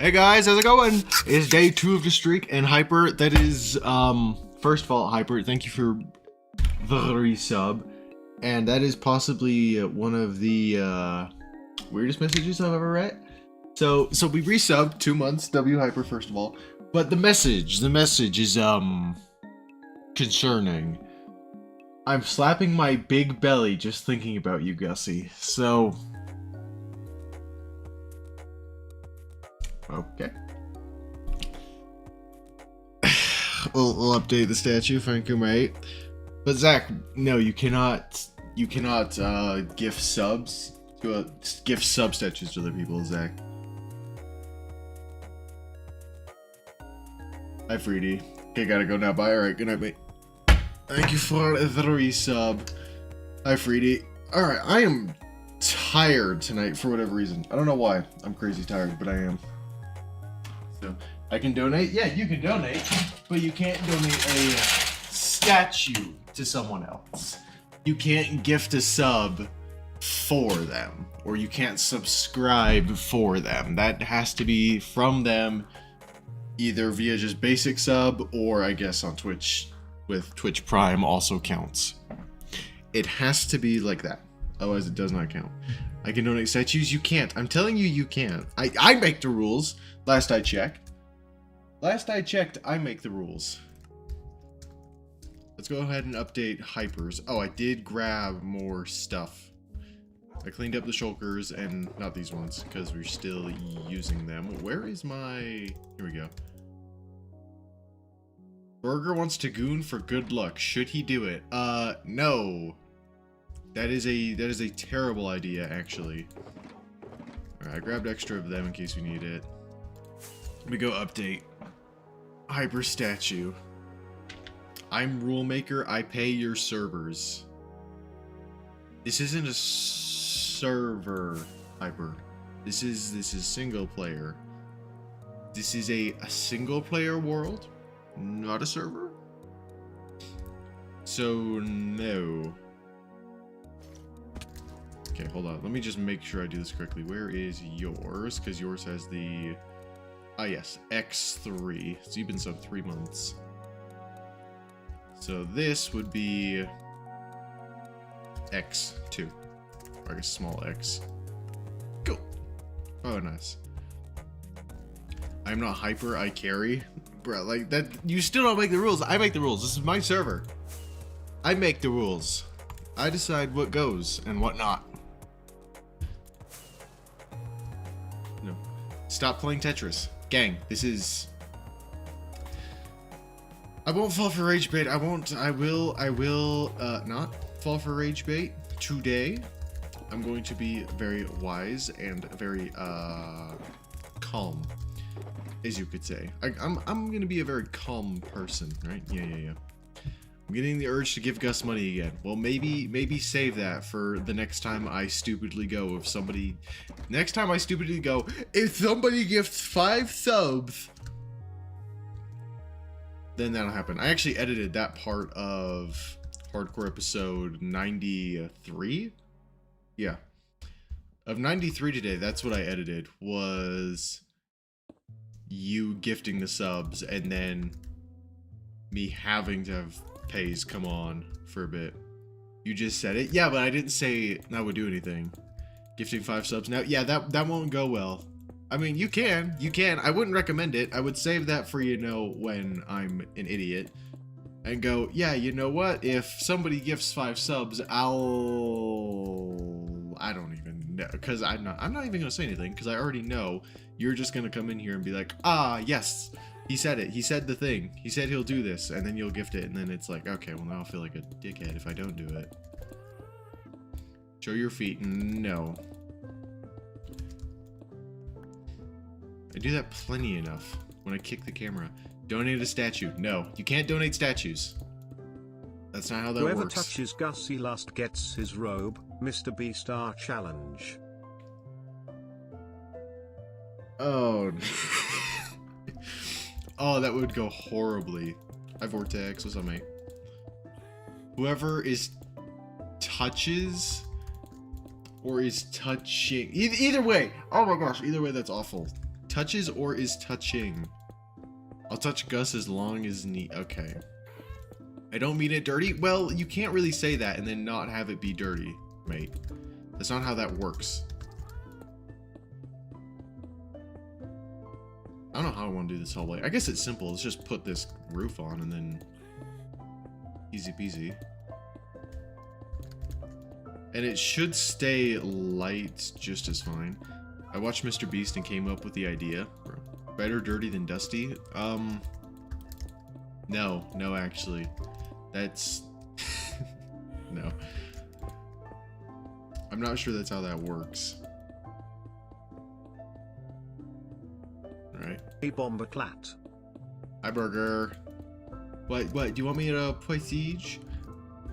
Hey guys, how's it going? It's day 2 of the streak, and Hyper, that is, first of all, Hyper, thank you for the resub, and that is possibly one of the, weirdest messages I've ever read. So we resubbed 2 months, W Hyper, first of all, but the message is, concerning. I'm slapping my big belly just thinking about you, Gussie, so... Okay. We'll update the statue, thank you, mate. But Zach, no, you cannot gift subs to gift sub statues to other people, Zach. Hi, Freedy. Okay, gotta go now. Bye. Alright, good night, mate. Thank you for the resub. Hi, Freedy. Alright, I am tired tonight for whatever reason. I don't know why. I'm crazy tired, but I am. So, I can donate? Yeah, you can donate, but you can't donate a statue to someone else. You can't gift a sub for them, or you can't subscribe for them. That has to be from them, either via just basic sub, or I guess on Twitch with Twitch Prime also counts. It has to be like that, otherwise it does not count. I can donate statues, you can't. I'm telling you, you can't. I make the rules. Last I checked, I make the rules. Let's go ahead and update Hypers. Oh, I did grab more stuff. I cleaned up the shulkers, and not these ones, because we're still using them. Where is my... Here we go. Burger wants to goon for good luck. Should he do it? No. That is a terrible idea, actually. Alright, I grabbed extra of them in case we need it. Let me go update. Hyper statue. I'm rule maker, I pay your servers. This isn't a server, Hyper. This is single player. This is a single player world, not a server. So no. Okay, hold on. Let me just make sure I do this correctly. Where is yours? Because yours has the... Ah, yes. X3. So you've been sub 3 months. So this would be... X2. Or I guess small x. Cool. Oh, nice. I'm not Hyper, I carry. Bro, like, that... You still don't make the rules. I make the rules. This is my server. I make the rules. I decide what goes and what not. No. Stop playing Tetris. Gang, this is... I won't fall for rage bait. I will not fall for rage bait today. I'm going to be very wise and very, calm, as you could say. I'm going to be a very calm person, right? Yeah. I'm getting the urge to give Gus money again. Well, maybe save that for the next time I stupidly go. Next time I stupidly go, if somebody gifts 5 subs, then that'll happen. I actually edited that part of Hardcore episode 93. Yeah. Of 93 today, that's what I edited, was you gifting the subs and then me having to have pays come on for a bit. You just said it? Yeah, but I didn't say that would do anything. Gifting 5 subs now? Yeah, that won't go well. I mean, you can. I wouldn't recommend it. I would save that for, you know, when I'm an idiot. And go, yeah, you know what? If somebody gifts 5 subs, I don't even know. Because I'm not even going to say anything, because I already know you're just going to come in here and be like, ah, yes. He said it. He said the thing. He said he'll do this, and then you'll gift it, and then it's like, okay, well, now I'll feel like a dickhead if I don't do it. Show your feet. No. I do that plenty enough when I kick the camera. Donate a statue. No, you can't donate statues. That's not how that works. Whoever touches Gussie last gets his robe, Mr. Beastar challenge. Oh. Oh, that would go horribly. Hi, Vortex. What's up, mate? Whoever touches or is touching. Either way. Oh my gosh. Either way, that's awful. touches or is touching. I'll touch Gus as long as need. Okay. I don't mean it dirty. Well, you can't really say that and then not have it be dirty, mate. That's not how that works. I don't know how I want to do this hallway. I guess it's simple. Let's just put this roof on and then easy peasy. And it should stay light just as fine. I watched Mr. Beast and came up with the idea. Better dirty than dusty? No, actually. That's... no. I'm not sure that's how that works. Alright. Hey, Bombaclat. Hi, Burger. What, do you want me to play Siege?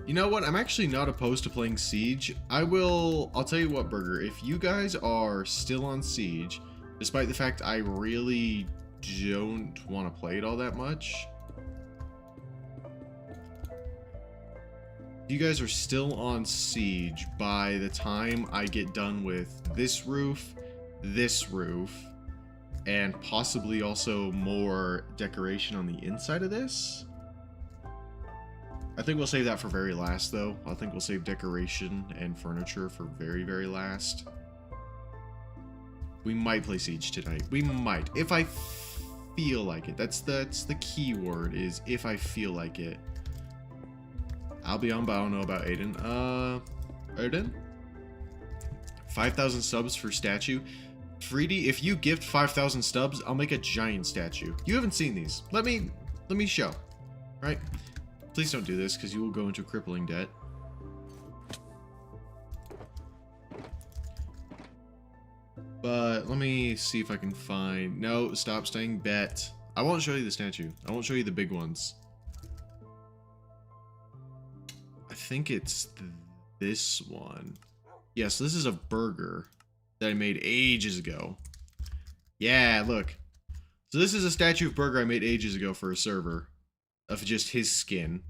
You know what? I'm actually not opposed to playing Siege. I'll tell you what, Burger. If you guys are still on Siege, despite the fact I really don't want to play it all that much, you guys are still on Siege by the time I get done with this roof, and possibly also more decoration on the inside of this. I think we'll save that for very last, though. I think we'll save decoration and furniture for very, very last. We might play Siege tonight. We might. If I feel like it. That's the key word, is if I feel like it. I'll be on, but I don't know about Aiden. Aiden? 5,000 subs for statue. Freedy, if you gift 5,000 stubs, I'll make a giant statue. You haven't seen these. Let me show. Right? Please don't do this, because you will go into crippling debt. But let me see if I can find... No, stop staying bet. I won't show you the statue. I won't show you the big ones. I think it's this one. Yes, this is a burger that I made ages ago. Yeah, look. So this is a statue of Burger I made ages ago for a server. Of just his skin.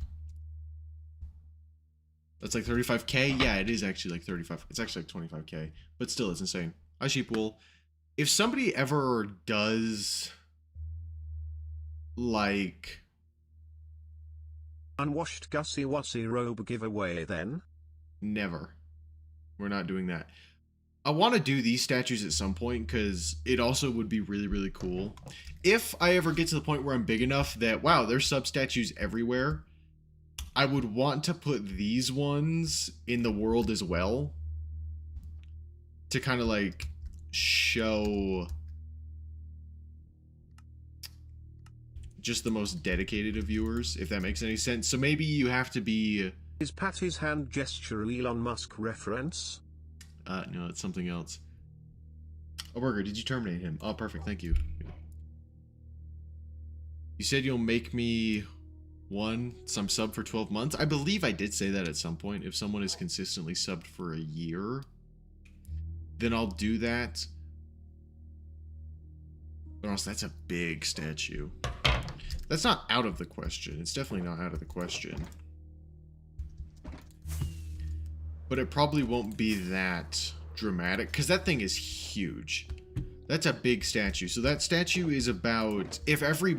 That's like 35k? Yeah, it is actually like 35. It's actually like 25k. But still, it's insane. Hi, Sheepwool. If somebody ever does... like... Unwashed Gussie Wassie robe giveaway then? Never. We're not doing that. I want to do these statues at some point because it also would be really, really cool. If I ever get to the point where I'm big enough that, wow, there's sub-statues everywhere, I would want to put these ones in the world as well. To kind of like show just the most dedicated of viewers, if that makes any sense. So maybe you have to be... Is Patty's hand gesture Elon Musk reference? No, it's something else. Oh, Burger, did you terminate him? Oh, perfect, thank you. You said you'll make me some sub for 12 months. I believe I did say that at some point. If someone is consistently subbed for a year, then I'll do that. But also, that's a big statue. That's not out of the question. It's definitely not out of the question. But it probably won't be that dramatic, because that thing is huge. That's a big statue. So that statue is about, if every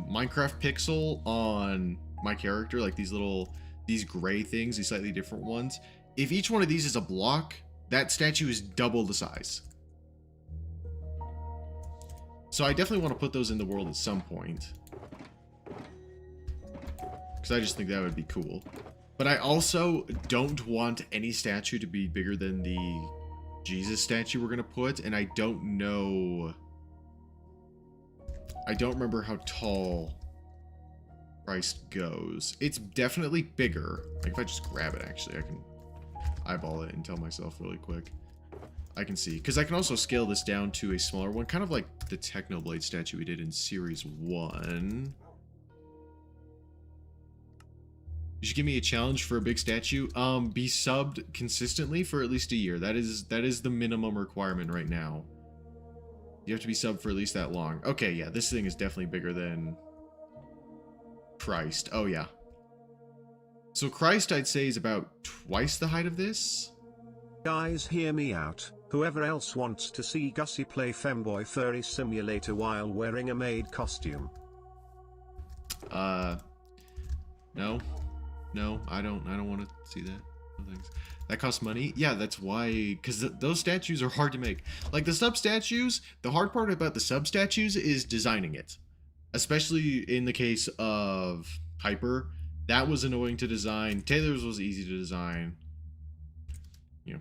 Minecraft pixel on my character, like these gray things, these slightly different ones, if each one of these is a block, that statue is double the size. So I definitely want to put those in the world at some point. Because I just think that would be cool. But I also don't want any statue to be bigger than the Jesus statue we're going to put. And I don't know... I don't remember how tall Christ goes. It's definitely bigger. Like if I just grab it, actually, I can eyeball it and tell myself really quick. I can see. Because I can also scale this down to a smaller one. Kind of like the Technoblade statue we did in Series 1. You should give me a challenge for a big statue. Be subbed consistently for at least a year. That is the minimum requirement right now. You have to be subbed for at least that long. Okay, yeah, this thing is definitely bigger than Christ. Oh, yeah. So Christ, I'd say, is about twice the height of this. Guys, hear me out. Whoever else wants to see Gussie play Femboy Furry Simulator while wearing a maid costume? No. No, I don't want to see that. No thanks. That costs money? Yeah, that's why, because those statues are hard to make. Like, the sub-statues, the hard part about the sub-statues is designing it. Especially in the case of Hyper. That was annoying to design. Taylor's was easy to design. You know.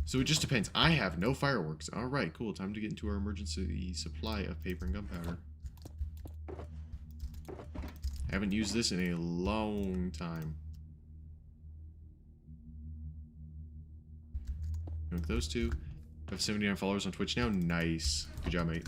So it just depends. I have no fireworks. Alright, cool. Time to get into our emergency supply of paper and gunpowder. Haven't used this in a long time. With those two. I have 79 followers on Twitch now. Nice. Good job, mate.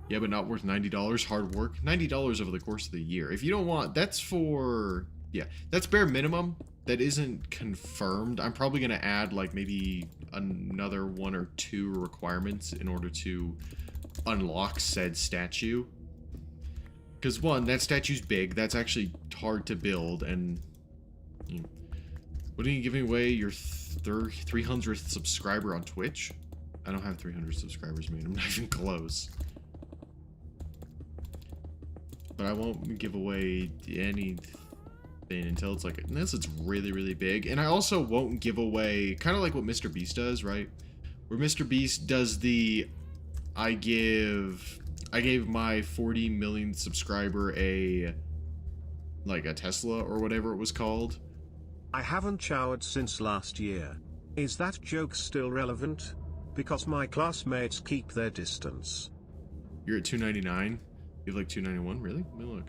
Yeah, but not worth $90. Hard work. $90 over the course of the year. If you don't want... That's for... Yeah, that's bare minimum. That isn't confirmed. I'm probably going to add, like, maybe another 1 or 2 requirements in order to unlock said statue. Because, one, that statue's big. That's actually hard to build, and... You know, what are you giving away your 300th subscriber on Twitch? I don't have 300 subscribers, man. I'm not even close. But I won't give away anything until it's like, unless it's really, really big. And I also won't give away, kind of like what Mr. Beast does, right? Where Mr. Beast does the, I gave my 40 million subscriber like a Tesla or whatever it was called. I haven't showered since last year. Is that joke still relevant? Because my classmates keep their distance. You're at 299? You have like 291? Really? Let me look.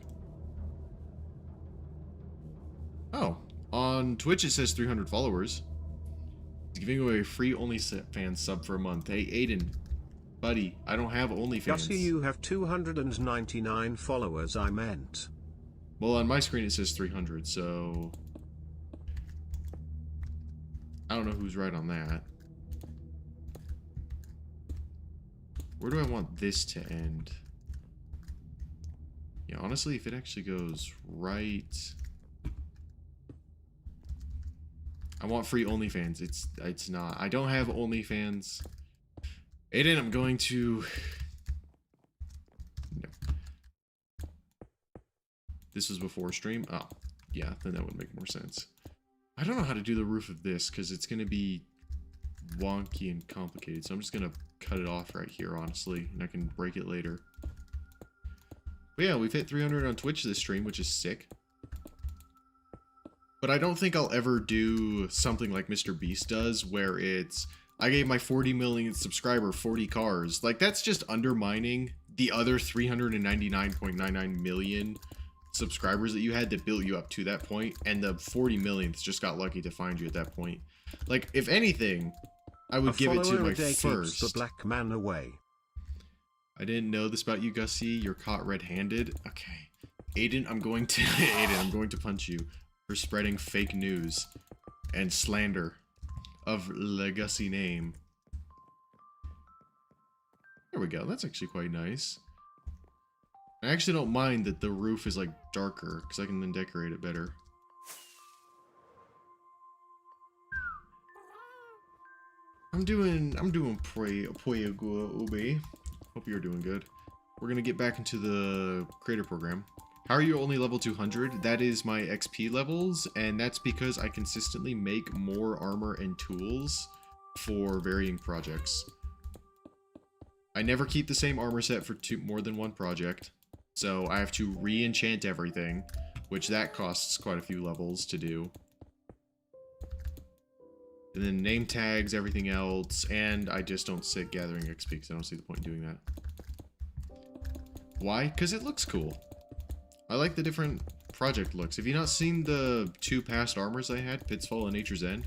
Oh, on Twitch it says 300 followers. He's giving away a free OnlyFans sub for a month. Hey, Aiden, buddy, I don't have OnlyFans. Gussie, you have 299 followers, I meant. Well, on my screen it says 300, so... I don't know who's right on that. Where do I want this to end? Yeah, honestly, if it actually goes right... I want free OnlyFans. It's not. I don't have OnlyFans. Aiden, I'm going to... No. This was before stream? Oh, yeah, then that would make more sense. I don't know how to do the roof of this, because it's going to be wonky and complicated, so I'm just going to cut it off right here, honestly, and I can break it later. But yeah, we've hit 300 on Twitch this stream, which is sick. But I don't think I'll ever do something like Mr. Beast does, where it's, I gave my 40 million subscriber 40 cars. Like, that's just undermining the other 399.99 million subscribers that you had that built you up to that point, and the 40 millionth just got lucky to find you at that point. Like, if anything, I would give it to my first. The black man away. I didn't know this about you, Gussie. You're caught red-handed. Okay, Aiden, I'm going to Aiden, I'm going to punch you for spreading fake news and slander of Le Gussie name. There we go. That's actually quite nice. I actually don't mind that the roof is like darker, because I can then decorate it better. I'm doing pretty good, Obi. Hope you're doing good. We're gonna get back into the creator program. How are you only level 200? That is my XP levels, and that's because I consistently make more armor and tools for varying projects. I never keep the same armor set for more than one project. So I have to re-enchant everything, which that costs quite a few levels to do. And then name tags, everything else, and I just don't sit gathering XP because I don't see the point in doing that. Why? Because it looks cool. I like the different project looks. Have you not seen the 2 past armors I had, Pitfall and Nature's End?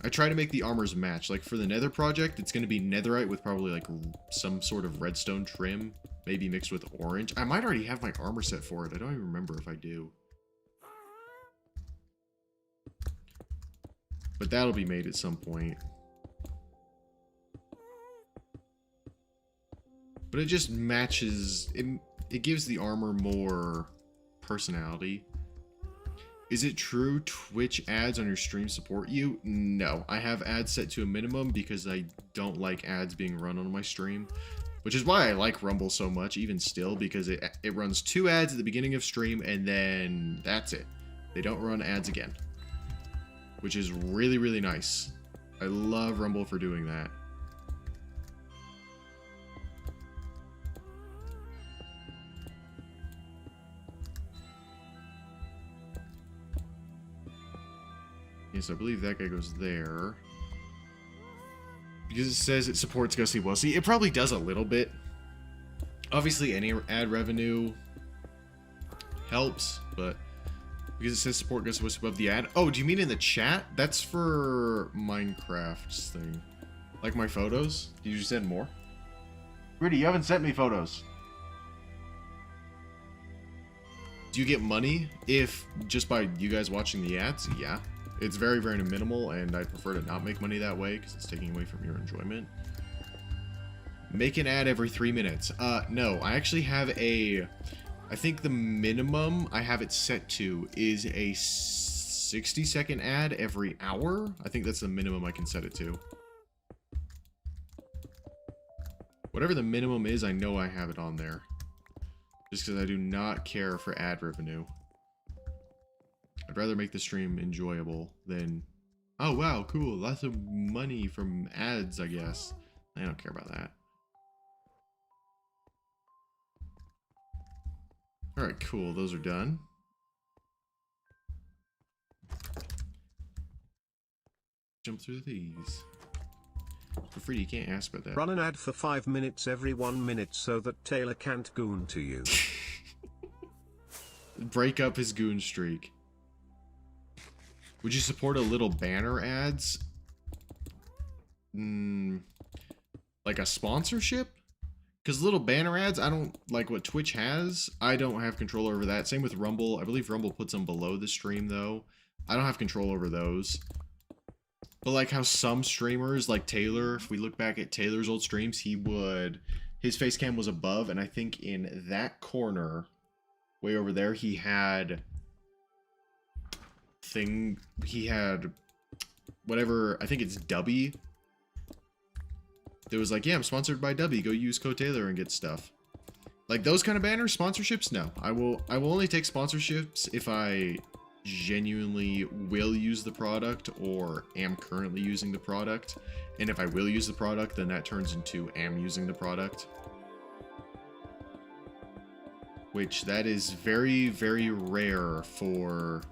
I try to make the armors match. Like for the Nether project, it's going to be netherite with probably like some sort of redstone trim, maybe mixed with orange. I might already have my armor set for it. I don't even remember if I do. But that'll be made at some point. But it just matches, it gives the armor more personality. Is it true Twitch ads on your stream support you? No, I have ads set to a minimum because I don't like ads being run on my stream, which is why I like Rumble so much, even still, because it runs 2 ads at the beginning of stream and then that's it. They don't run ads again, which is really, really nice. I love Rumble for doing that. Yes, I believe that guy goes there. Because it says it supports Gussie Wussy. It probably does a little bit. Obviously, any ad revenue helps, but because it says support Gussie Wussy above the ad. Oh, do you mean in the chat? That's for Minecraft's thing. Like my photos? Did you send more? Rudy, you haven't sent me photos. Do you get money if just by you guys watching the ads? Yeah. It's very, very minimal, and I prefer to not make money that way because it's taking away from your enjoyment. Make an ad every 3 minutes. No, I actually have I think the minimum I have it set to is a 60-second ad every hour. I think that's the minimum I can set it to. Whatever the minimum is, I know I have it on there. Just because I do not care for ad revenue. I'd rather make the stream enjoyable than, oh wow, cool, lots of money from ads, I guess. I don't care about that. Alright, cool, those are done. Jump through these. For free, you can't ask about that. Run an ad for 5 minutes every 1 minute so that Taylor can't goon to you. Break up his goon streak. Would you support a little banner ads? Like a sponsorship? Because little banner ads, I don't like what Twitch has. I don't have control over that. Same with Rumble. I believe Rumble puts them below the stream, though. I don't have control over those. But like how some streamers, like Taylor, if we look back at Taylor's old streams, his face cam was above, and I think in that corner, way over there, he had whatever, I think it's Dubby. It was like, yeah, I'm sponsored by Dubby, go use code Taylor and get stuff. Like those kind of banners, sponsorships, no. I will only take sponsorships if I genuinely will use the product or am currently using the product. And if I will use the product, then that turns into am using the product. Which that is very, very rare for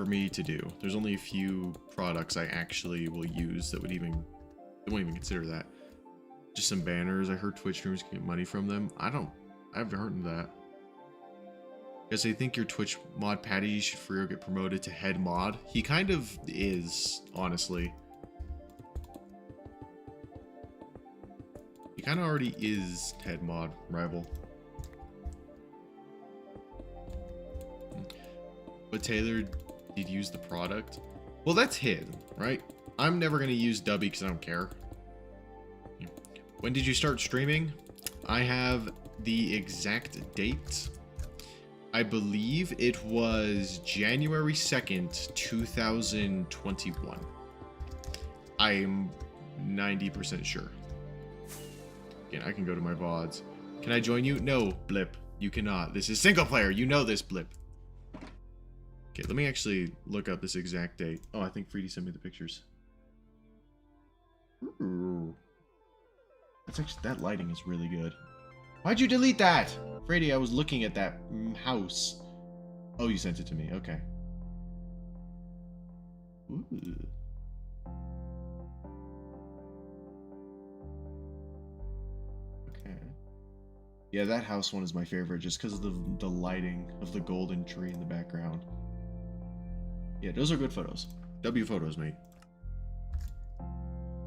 me to do. There's only a few products I actually will use that won't even consider that. Just some banners. I heard Twitch streamers get money from them. I haven't heard of that. Because they think your Twitch mod Patty should for real get promoted to head mod. He kind of is, honestly. He kind of already is head mod rival. But Taylor did use the product. Well, that's hidden, right? I'm never going to use Dubby because I don't care. When did you start streaming? I have the exact date. I believe it was January 2nd, 2021. I'm 90% sure. Again, I can go to my VODs. Can I join you? No, Blip. You cannot. This is single player. You know this, Blip. Okay, let me actually look up this exact date. Oh, I think Freedy sent me the pictures. Ooh. That lighting is really good. Why'd you delete that? Freedy, I was looking at that house. Oh, you sent it to me. Okay. Ooh. Okay. Yeah, that house one is my favorite just because of the lighting of the golden tree in the background. Yeah, those are good photos. W photos, mate.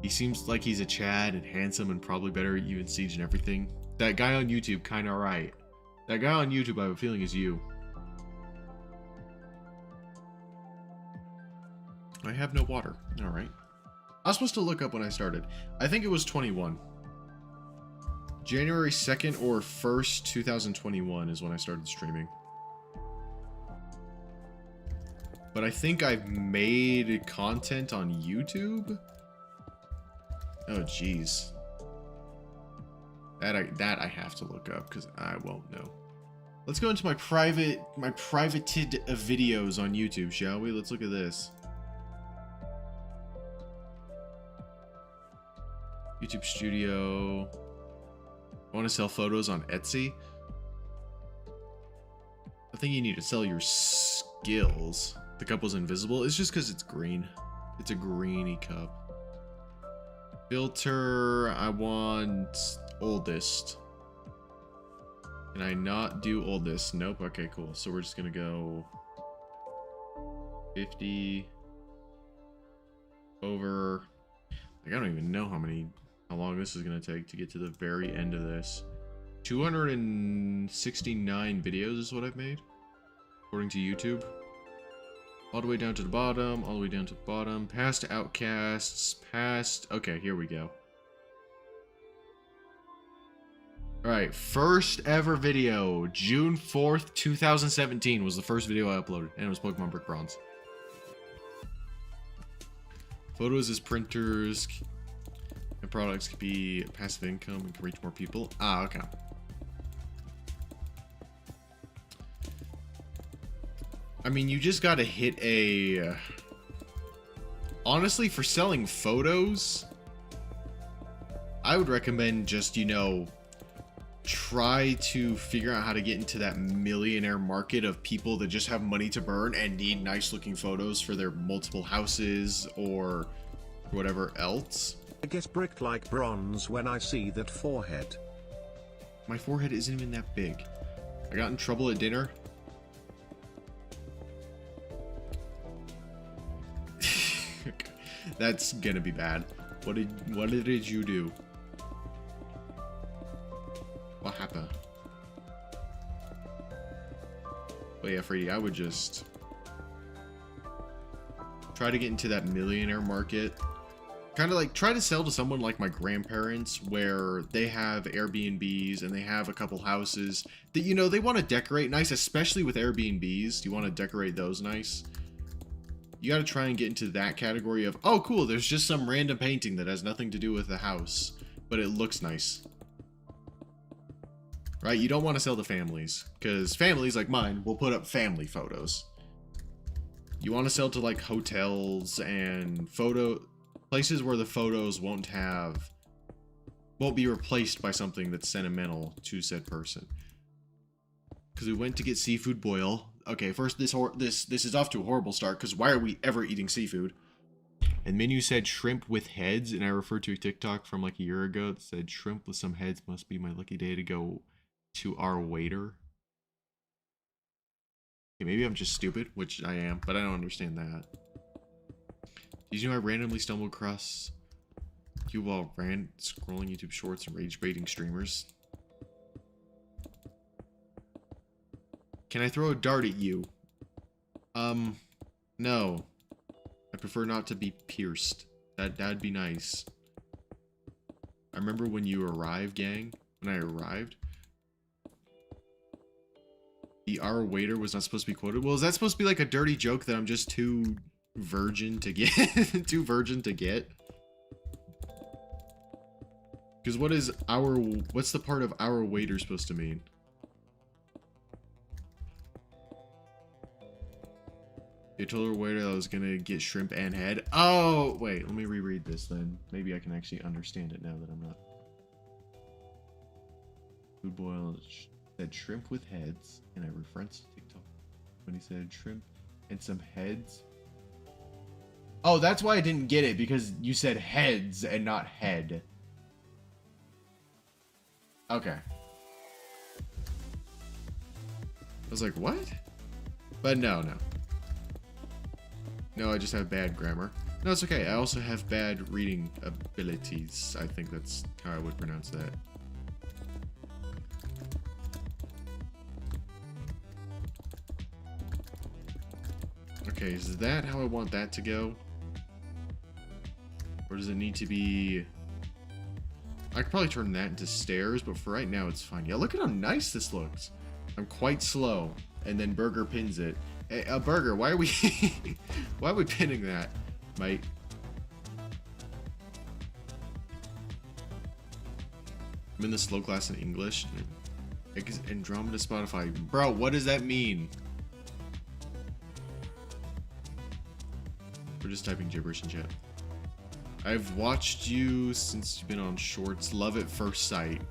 He seems like he's a Chad and handsome and probably better at you in Siege and everything. That guy on YouTube, kinda right. That guy on YouTube, I have a feeling, is you. I have no water. Alright. I was supposed to look up when I started. I think it was 21. January 2nd or 1st, 2021 is when I started streaming. but I think I've made content on YouTube. Oh, jeez. That I have to look up because I won't know. Let's go into my privated videos on YouTube, shall we? Let's look at this. YouTube Studio. I want to sell photos on Etsy. I think you need to sell your skills. The cup was invisible. It's just because it's green. It's a greeny cup. Filter. I want oldest. Can I not do oldest? Nope. Okay, cool. So we're just gonna go 50 over. Like, I don't even know how long this is gonna take to get to the very end of this. 269 videos is what I've made, according to YouTube. All the way down to the bottom, all the way down to the bottom. Past outcasts, past... Okay, here we go. Alright, first ever video. June 4th, 2017 was the first video I uploaded, and it was Pokemon Brick Bronze. Photos as printers, and products could be passive income and can reach more people. Ah, okay. I mean, you just gotta hit a... Honestly, for selling photos, I would recommend just, you know, try to figure out how to get into that millionaire market of people that just have money to burn and need nice looking photos for their multiple houses or whatever else. I get bricked like bronze when I see that forehead. My forehead isn't even that big. I got in trouble at dinner. That's gonna be bad. What did you do? What happened? But yeah, Freddy, I would just try to get into that millionaire market. Kind of like try to sell to someone like my grandparents, where they have Airbnbs and they have a couple houses that, you know, they want to decorate nice, especially with Airbnbs. You want to decorate those nice. You got to try and get into that category of, oh, cool, there's just some random painting that has nothing to do with the house, but it looks nice. Right? You don't want to sell to families, because families like mine will put up family photos. You want to sell to like hotels and places where the photos won't be replaced by something that's sentimental to said person. Because we went to get seafood boil. Okay, first this is off to a horrible start, because why are we ever eating seafood? And menu said shrimp with heads, and I referred to a TikTok from like a year ago that said shrimp with some heads must be my lucky day to go to our waiter. Okay, maybe I'm just stupid, which I am, but I don't understand that. Did you know I randomly stumbled across you while scrolling YouTube shorts and rage baiting streamers? Can I throw a dart at you? No. I prefer not to be pierced. That'd be nice. I remember when you arrived, gang. When I arrived. Our waiter was not supposed to be quoted. Well, is that supposed to be like a dirty joke that I'm just too virgin to get? Too virgin to get? Because what's the part of our waiter supposed to mean? You told our waiter that I was gonna get shrimp and head. Oh, wait, let me reread this then. Maybe I can actually understand it now that I'm not. Food boil said shrimp with heads, and I referenced TikTok when he said shrimp and some heads. Oh, that's why I didn't get it, because you said heads and not head. Okay. I was like, what? But no. No, I just have bad grammar. No, it's okay. I also have bad reading abilities. I think that's how I would pronounce that. Okay, is that how I want that to go? Or does it need to be... I could probably turn that into stairs, but for right now it's fine. Yeah, look at how nice this looks. I'm quite slow. And then Burger pins it. Hey, a burger. Why are we... why are we pinning that, mate? I'm in the slow class in English. Andromeda Spotify. Bro, what does that mean? We're just typing gibberish in chat. I've watched you since you've been on Shorts. Love at first sight.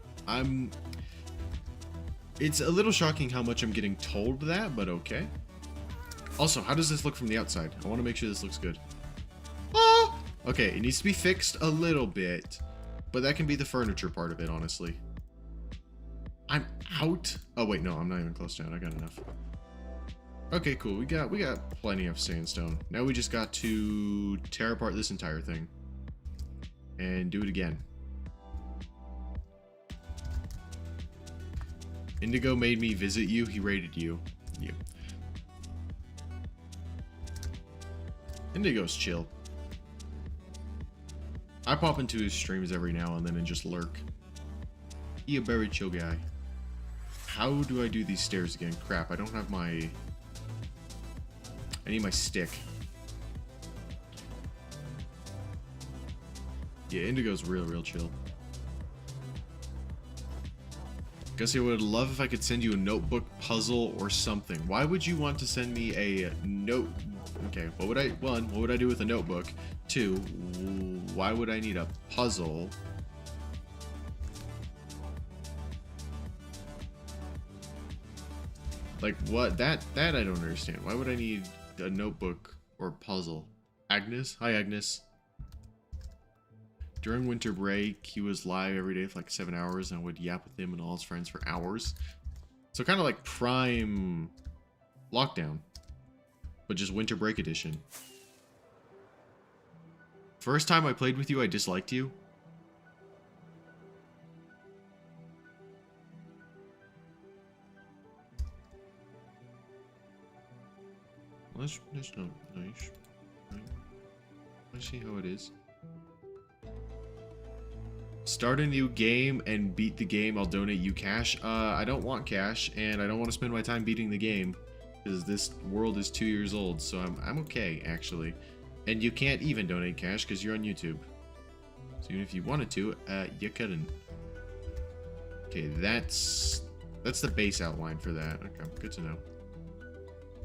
It's a little shocking how much I'm getting told that, but okay. Also, how does this look from the outside? I want to make sure this looks good. Oh! Okay, it needs to be fixed a little bit, but that can be the furniture part of it, honestly. I'm out. Oh wait, no, I'm not even close down. I got enough. Okay, cool. We got plenty of sandstone. Now we just got to tear apart this entire thing and do it again. Indigo made me visit you. He rated you. You. Indigo's chill. I pop into his streams every now and then and just lurk. He a very chill guy. How do I do these stairs again? Crap, I don't have my... I need my stick. Yeah, Indigo's real chill. Gussie, I would love if I could send you a notebook, puzzle, or something. Why would you want to send me a note? Okay, what would I do with a notebook? 2, why would I need a puzzle? Like what? That I don't understand. Why would I need a notebook or puzzle? Agnes? Hi, Agnes. During winter break, he was live every day for like 7 hours, and I would yap with him and all his friends for hours. So kind of like Prime Lockdown, but just winter break edition. First time I played with you, I disliked you. Well, that's not nice. Right? I see how it is. Start a new game and beat the game. I'll donate you cash. I don't want cash, and I don't want to spend my time beating the game because this world is 2 years old. So I'm okay actually. And you can't even donate cash because you're on YouTube. So even if you wanted to, you couldn't. Okay, that's the base outline for that. Okay, good to know.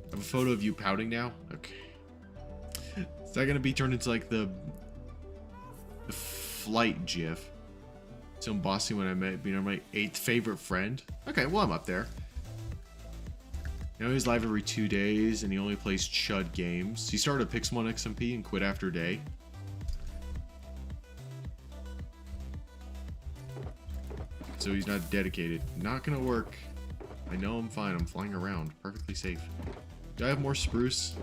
I have a photo of you pouting now. Okay. Is that gonna be turned into like the flight gif? Some bossy when I met, being my 8th favorite friend. Okay, well I'm up there. You know he's live every 2 days and he only plays chud games. He started Pixelmon XMP and quit after a day. So he's not dedicated. Not gonna work. I know I'm fine. I'm flying around. Perfectly safe. Do I have more spruce?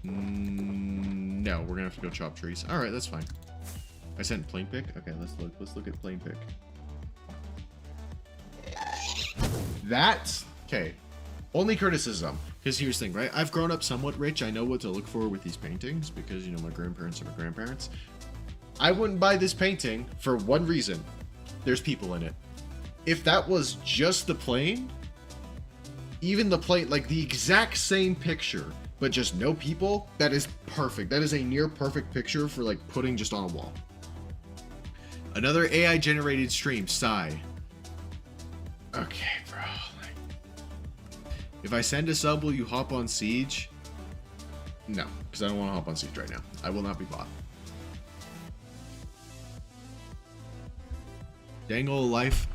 No, we're gonna have to go chop trees. Alright, that's fine. I sent plane pick? Okay, let's look at plane pick. That's okay. Only criticism. Because here's the thing, right? I've grown up somewhat rich. I know what to look for with these paintings because, you know, my grandparents are my grandparents. I wouldn't buy this painting for one reason. There's people in it. If that was just the plane, even the plane, like the exact same picture, but just no people, that is perfect. That is a near perfect picture for like putting just on a wall. Another AI generated stream, sigh. Okay, bro. If I send a sub, will you hop on Siege? No, because I don't want to hop on Siege right now. I will not be bought. Dangle life.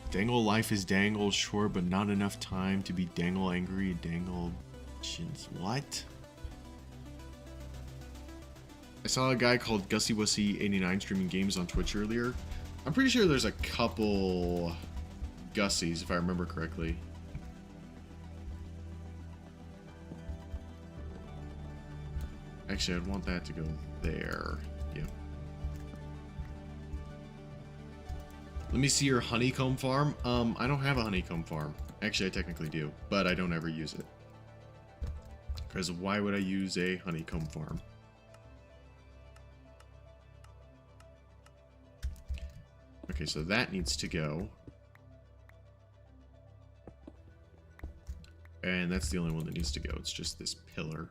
Dangle life is dangle, sure, but not enough time to be dangle angry. Dangle chins. What? I saw a guy called Gussie Wussy 89 streaming games on Twitch earlier. I'm pretty sure there's a couple Gussies, if I remember correctly. Actually, I'd want that to go there. Yeah. Let me see your honeycomb farm. I don't have a honeycomb farm. Actually, I technically do, but I don't ever use it. Because why would I use a honeycomb farm? Okay, so that needs to go. And that's the only one that needs to go. It's just this pillar.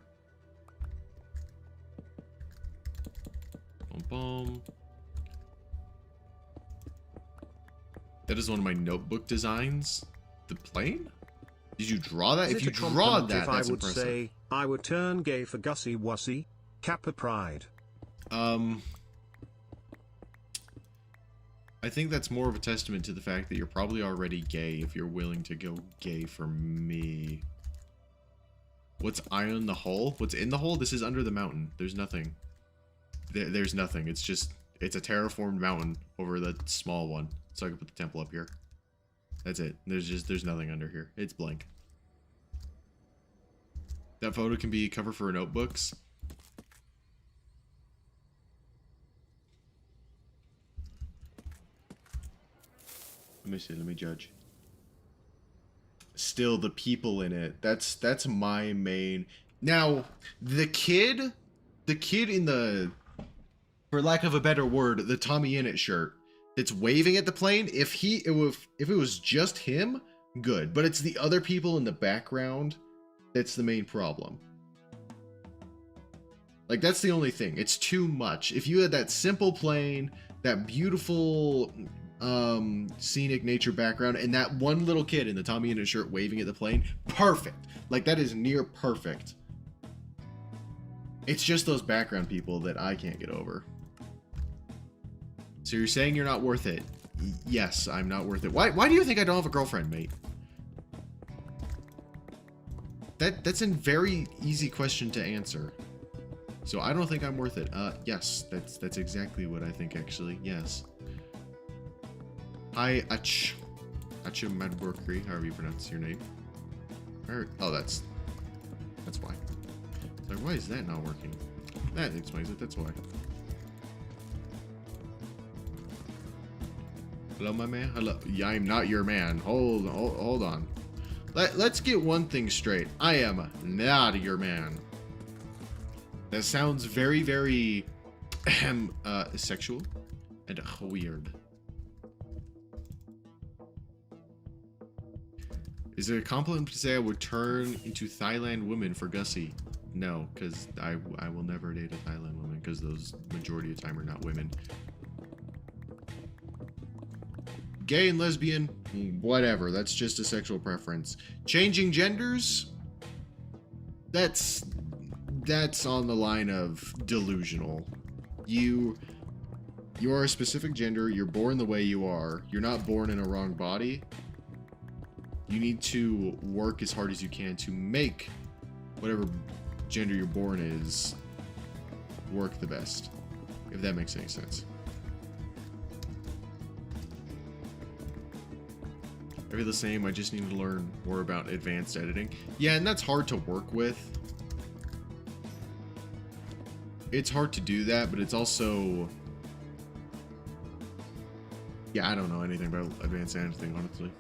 Boom, boom. That is one of my notebook designs. The plane? Did you draw that? If you draw that, that's I would impressive. say I would turn gay for Gussie Wussy, Kappa Pride. I think that's more of a testament to the fact that you're probably already gay if you're willing to go gay for me. What's eye in the hole? What's in the hole? This is under the mountain. There's nothing. There's nothing. It's just, it's a terraformed mountain over the small one. So I can put the temple up here. That's it. There's nothing under here. It's blank. That photo can be cover for notebooks. Let me see, let me judge. Still, the people in it. That's my main. Now, the kid in the, for lack of a better word, the Tommy Innit shirt that's waving at the plane, if it was just him, good. But it's the other people in the background that's the main problem. Like, that's the only thing. It's too much. If you had that simple plane, that beautiful scenic nature background, and that one little kid in the Tommy Innit shirt waving at the plane, perfect. Like, that is near perfect. It's just those background people that I can't get over. So you're saying you're not worth it? Yes, I'm not worth it. Why do you think I don't have a girlfriend, mate? That's a very easy question to answer. So I don't think I'm worth it. Yes, that's exactly what I think, actually. Yes. Hi, Acha Madworkery, however you pronounce your name. Oh, that's why. Like, why is that not working? That explains it. That's why. Hello, my man. Hello. Yeah, I'm not your man. Hold on. Let's get one thing straight. I am not your man. That sounds very, very sexual and weird. Is it a compliment to say I would turn into Thailand women for Gussie? No, because I will never date a Thailand woman, because those majority of the time are not women. Gay and lesbian, whatever. That's just a sexual preference. Changing genders? That's on the line of delusional. You are a specific gender. You're born the way you are. You're not born in a wrong body. You need to work as hard as you can to make whatever gender you're born is work the best, if that makes any sense. I feel the same. I just need to learn more about advanced editing. Yeah, and that's hard to work with. It's hard to do that, but it's also... Yeah, I don't know anything about advanced editing, honestly.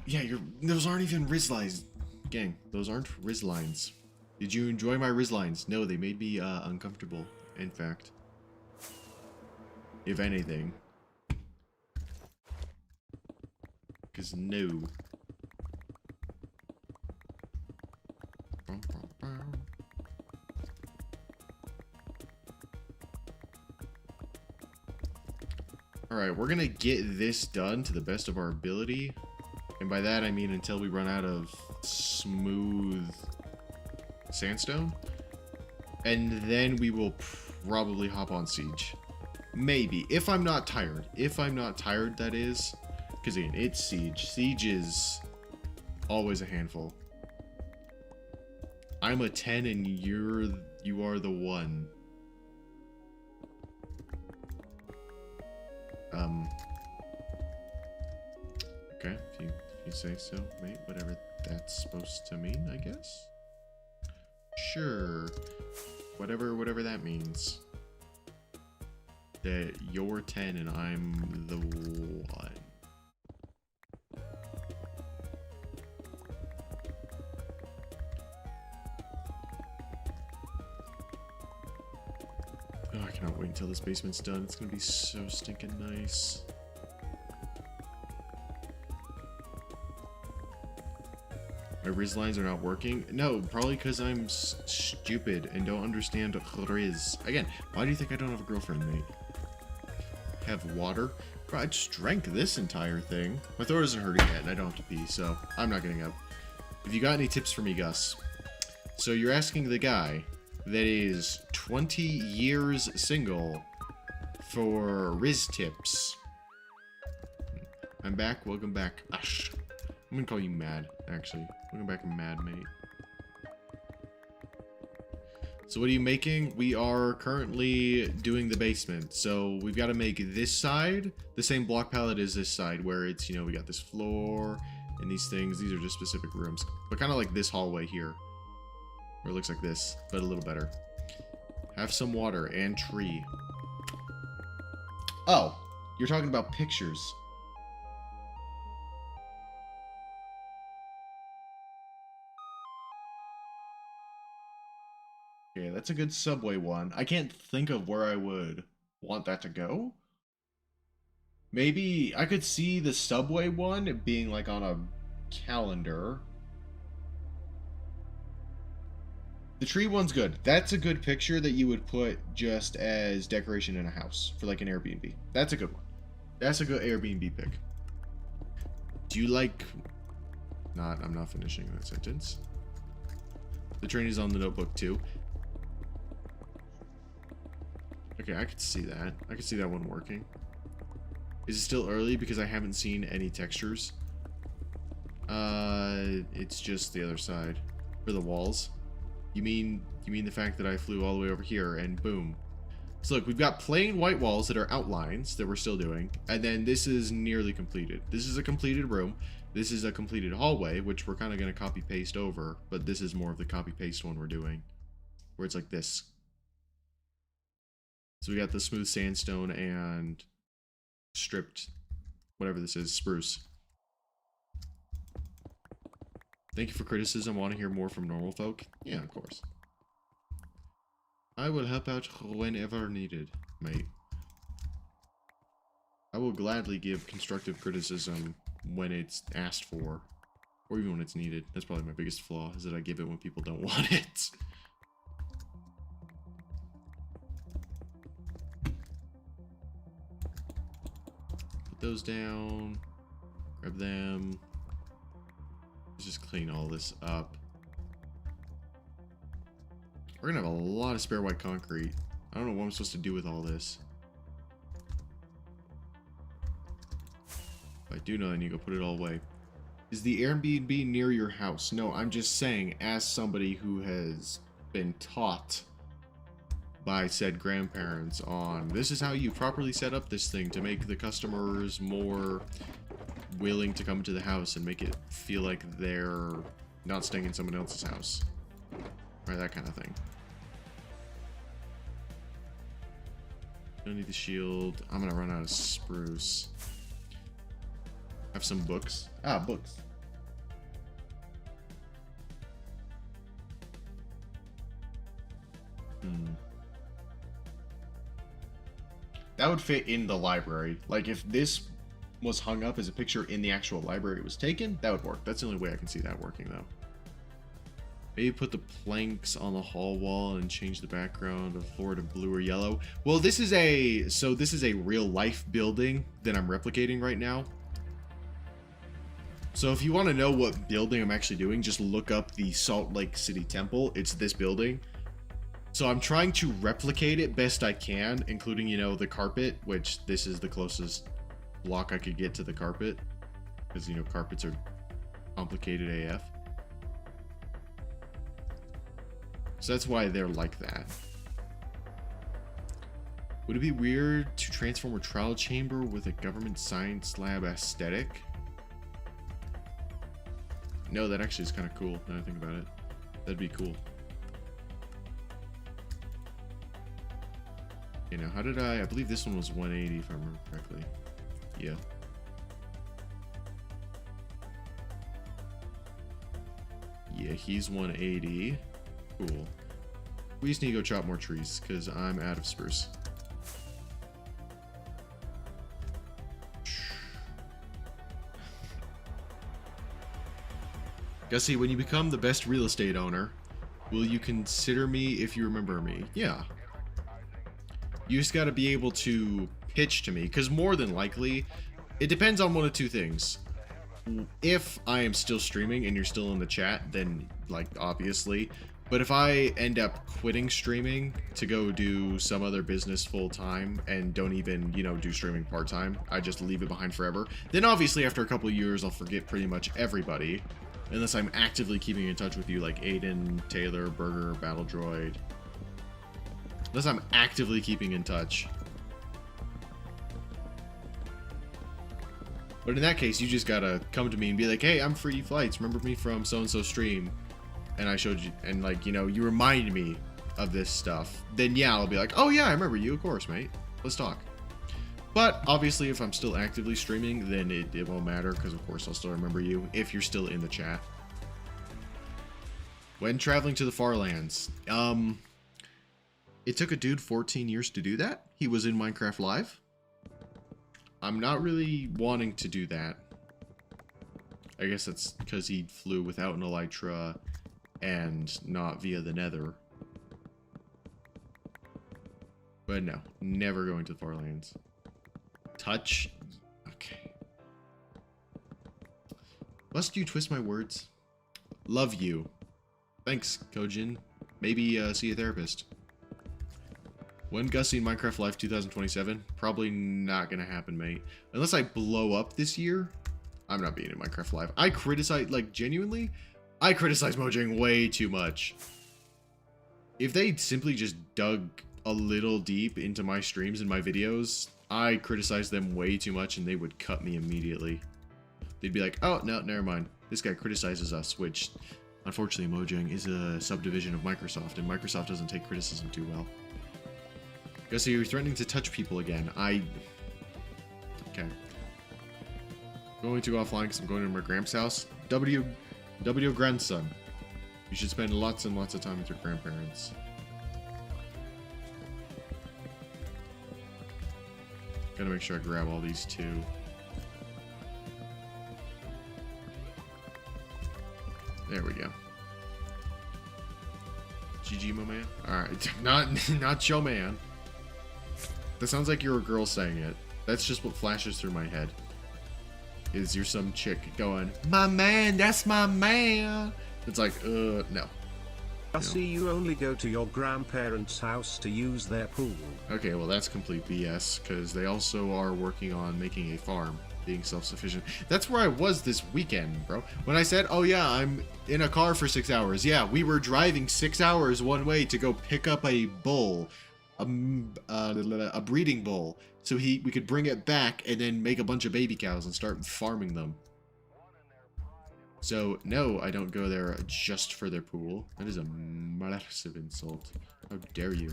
Yeah, those aren't even Riz lines. Gang, those aren't Riz lines. Did you enjoy my Riz lines? No, they made me uncomfortable, in fact. If anything. Because no. Alright, we're gonna get this done to the best of our ability. And by that I mean until we run out of smooth sandstone. And then we will probably hop on Siege. Maybe. If I'm not tired. If I'm not tired, that is. Because again, it's Siege. Siege is always a handful. I'm a 10 and you are the 1. Okay, if you say so, mate. Whatever that's supposed to mean, I guess. Sure. Whatever that means. That you're 10 and I'm the 1. Oh, I cannot wait until this basement's done. It's gonna be so stinking nice. Riz lines are not working? No, probably because I'm stupid and don't understand Riz. Again, why do you think I don't have a girlfriend, mate? Have water? Bro, I just drank this entire thing. My throat isn't hurting yet, and I don't have to pee, so I'm not getting up. If you got any tips for me, Gus? So you're asking the guy that is 20 years single for Riz tips. I'm back. Welcome back. Ash. I'm gonna call you Mad, actually. Welcome back, Mad, mate. So what are you making? We are currently doing the basement. So we've got to make this side the same block palette as this side, where it's, you know, we got this floor and these things. These are just specific rooms. But kind of like this hallway here, where it looks like this, but a little better. Have some water and tree. Oh, you're talking about pictures. Okay, that's a good Subway one. I can't think of where I would want that to go. Maybe I could see the Subway one being like on a calendar. The tree one's good. That's a good picture that you would put just as decoration in a house for like an Airbnb. That's a good one. That's a good Airbnb pick. Do you like... I'm not finishing that sentence. The train is on the notebook too. Okay, I could see that. I could see that one working. Is it still early because I haven't seen any textures? It's just the other side. For the walls. You mean the fact that I flew all the way over here and boom. So look, we've got plain white walls that are outlines that we're still doing, and then this is nearly completed. This is a completed room. This is a completed hallway, which we're kind of going to copy paste over, but this is more of the copy paste one we're doing, where it's like this. So we got the smooth sandstone and stripped, whatever this is, spruce. Thank you for criticism. Want to hear more from normal folk? Yeah, of course. I will help out whenever needed, mate. I will gladly give constructive criticism when it's asked for, or even when it's needed. That's probably my biggest flaw, is that I give it when people don't want it. Put those down. Grab them. Let's just clean all this up. We're gonna have a lot of spare white concrete. I don't know what I'm supposed to do with all this. But I do know I need to go put it all away. Is the Airbnb near your house? No, I'm just saying, as somebody who has been taught by said grandparents on this is how you properly set up this thing to make the customers more willing to come to the house and make it feel like they're not staying in someone else's house. Right, that kind of thing. Don't need the shield. I'm gonna run out of spruce. Have some books. Ah, books. That would fit in the library. Like, if this was hung up as a picture in the actual library it was taken, that would work. That's the only way I can see that working, though. Maybe put the planks on the hall wall and change the background of floor to blue or yellow. Well, this is a real life building that I'm replicating right now. So if you want to know what building I'm actually doing, just look up the Salt Lake City Temple. It's this building. So I'm trying to replicate it best I can, including, you know, the carpet, which this is the closest block I could get to the carpet. Because, you know, carpets are complicated AF. So that's why they're like that. Would it be weird to transform a trial chamber with a government science lab aesthetic? No, that actually is kind of cool, now I think about it. That'd be cool. Okay, now how did I believe this one was 180 if I remember correctly. Yeah. Yeah, he's 180. Cool. We just need to go chop more trees because I'm out of spruce. Gussie, when you become the best real estate owner, will you consider me if you remember me? Yeah. You just gotta be able to pitch to me, because more than likely, it depends on one of two things. If I am still streaming and you're still in the chat, then, like, obviously. But if I end up quitting streaming to go do some other business full-time and don't even, you know, do streaming part-time, I just leave it behind forever, then obviously after a couple of years I'll forget pretty much everybody. Unless I'm actively keeping in touch with you, like Aiden, Taylor, Burger, Battle Droid. Unless I'm actively keeping in touch. But in that case, you just gotta come to me and be like, hey, I'm Free Flights. Remember me from so-and-so stream? And I showed you, and like, you know, you reminded me of this stuff. Then yeah, I'll be like, oh yeah, I remember you, of course, mate. Let's talk. But obviously, if I'm still actively streaming, then it won't matter, because of course I'll still remember you if you're still in the chat. When traveling to the far lands, it took a dude 14 years to do that. He was in Minecraft Live. I'm not really wanting to do that. I guess that's because he flew without an elytra and not via the nether. But no, never going to the far lands. Touch. Okay. Must you twist my words? Love you. Thanks, Kojin. Maybe see a therapist. When Gussie in Minecraft Live 2027? Probably not gonna happen, mate. Unless I blow up this year, I'm not being in Minecraft Live. I criticize, like, genuinely, I criticize Mojang way too much. If they simply just dug a little deep into my streams and my videos, I criticize them way too much and they would cut me immediately. They'd be like, oh, no, never mind. This guy criticizes us, which, unfortunately, Mojang is a subdivision of Microsoft, and Microsoft doesn't take criticism too well. Gussie, you're threatening to touch people again. Okay. Going to go offline because I'm going to my Gramps' house. W grandson. You should spend lots and lots of time with your grandparents. Gotta make sure I grab all these too. There we go. GG, my man. Alright, not your man. That sounds like you're a girl saying it. That's just what flashes through my head. Is you're some chick going, my man, that's my man. It's like, no. Gussie, you only go to your grandparents' house to use their pool. Okay, well that's complete BS, because they also are working on making a farm, being self-sufficient. That's where I was this weekend, bro. When I said, oh yeah, I'm in a car for 6 hours. Yeah, we were driving 6 hours one way to go pick up a bull. A breeding bull, so we could bring it back and then make a bunch of baby cows and start farming them. So no, I don't go there just for their pool. That is a massive insult. How dare you?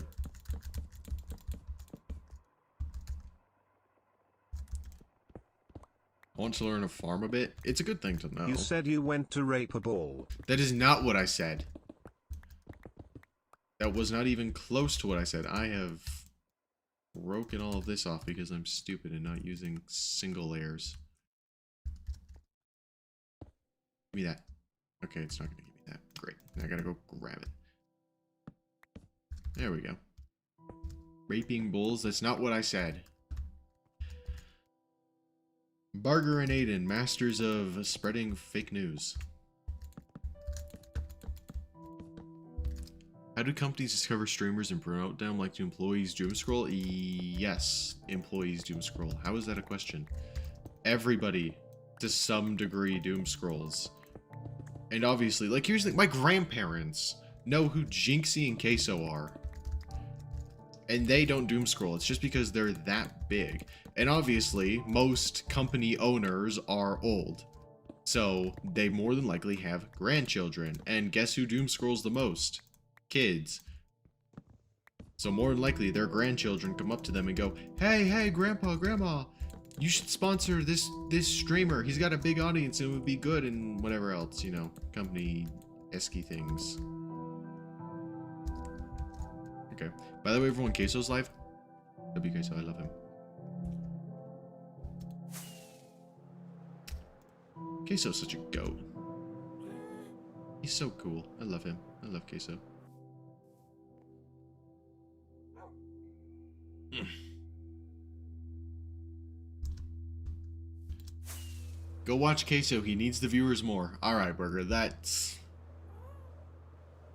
I want to learn to farm a bit. It's a good thing to know. You said you went to rape a bull. That is not what I said. That was not even close to what I said. I have broken all of this off because I'm stupid and not using single layers. Give me that. Okay, it's not going to give me that. Great. Now I gotta go grab it. There we go. Raping bulls? That's not what I said. Barger and Aiden, masters of spreading fake news. How do companies discover streamers and promote them? Like, do employees doomscroll? Yes, employees doomscroll. How is that a question? Everybody, to some degree, doomscrolls. And obviously, like, here's the thing. My grandparents know who Jinxie and Queso are. And they don't doomscroll. It's just because they're that big. And obviously, most company owners are old. So, they more than likely have grandchildren. And guess who doomscrolls the most? Kids. So more than likely their grandchildren come up to them and go, hey grandpa, grandma, you should sponsor this streamer, he's got a big audience and it would be good, and whatever else, you know, company esky things. Okay, by the way, everyone, Queso's live. W Queso, I love him. Queso's such a goat. He's so cool. I love him. I love Queso. Go watch Queso. He needs the viewers more. Alright, Burger. That's...